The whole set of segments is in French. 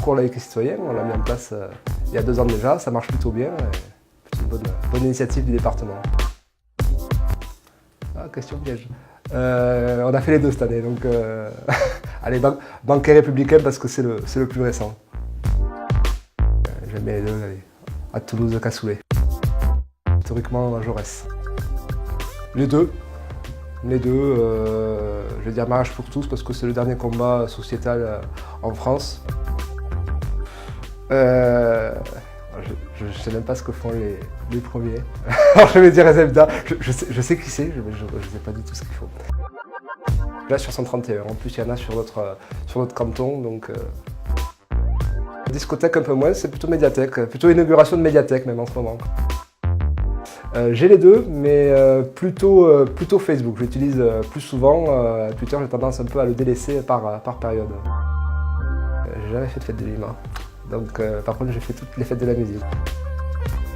parcours laïque et citoyen, on l'a mis en place il y a 2 ans déjà, ça marche plutôt bien. C'est une bonne initiative du département. Ah, question piège. On a fait les 2 cette année, donc allez, bancaire républicain parce que c'est le plus récent. J'aime bien les 2, allez. À Toulouse, Cassoulet. Historiquement, Jaurès. Les 2. Les 2, je vais dire mariage pour tous parce que c'est le dernier combat sociétal en France. Je ne sais même pas ce que font les premiers. Alors je vais dire SFDA, je sais qui c'est, je ne sais pas du tout ce qu'ils font. Là sur 131, en plus il y en a sur notre canton, donc discothèque un peu moins, c'est plutôt médiathèque, plutôt inauguration de médiathèque même en ce moment. J'ai les 2, mais plutôt Facebook. J'utilise plus souvent. Twitter, j'ai tendance un peu à le délaisser par période. J'ai jamais fait de fête de l'humain. Donc, par contre, j'ai fait toutes les fêtes de la musique.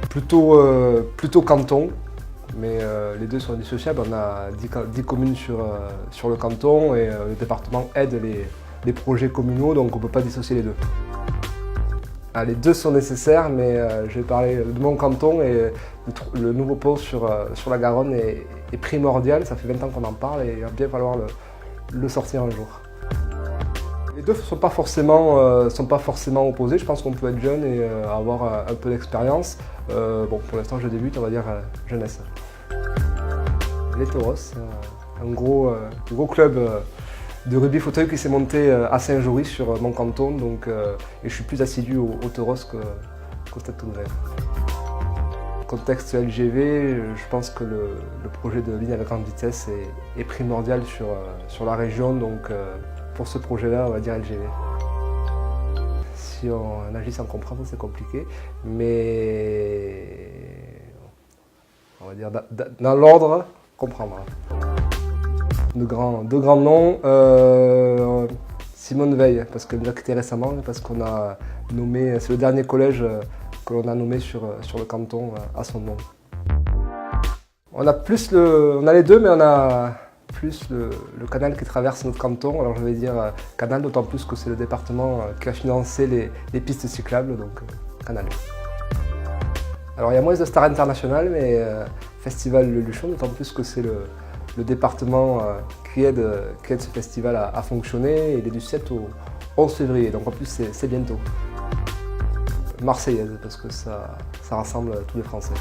Plutôt canton, mais les 2 sont indissociables. On a 10 communes sur le canton et le département aide les projets communaux, donc on ne peut pas dissocier les 2. Les 2 sont nécessaires, mais je vais parler de mon canton et le nouveau pont sur la Garonne est primordial. Ça fait 20 ans qu'on en parle et il va bien falloir le sortir un jour. Les 2 ne sont pas forcément opposés. Je pense qu'on peut être jeune et avoir un peu d'expérience. Bon, pour l'instant, je débute, on va dire jeunesse. Les Tauros, un gros club de rugby fauteuil qui s'est monté à Saint-Jory sur mon canton, donc, et je suis plus assidu au Tauros qu'au Stade Toulousain. Contexte LGV, je pense que le projet de ligne à grande vitesse est primordial sur la région, donc pour ce projet-là, on va dire LGV. Si on agit sans comprendre, c'est compliqué, mais on va dire dans l'ordre, comprendre. De grands noms. Simone Veil, parce qu'elle nous a quitté récemment, parce qu'on a nommé, c'est le dernier collège que l'on a nommé sur le canton à son nom. On a les 2, mais on a plus le canal qui traverse notre canton. Alors je vais dire canal, d'autant plus que c'est le département qui a financé les pistes cyclables, donc canal. Alors il y a moins de stars internationales, mais Festival Le Luchon, d'autant plus que c'est le département qui aide ce festival à fonctionner. Il est du 7 au 11 février, donc en plus c'est bientôt. Marseillaise, parce que ça rassemble tous les Français.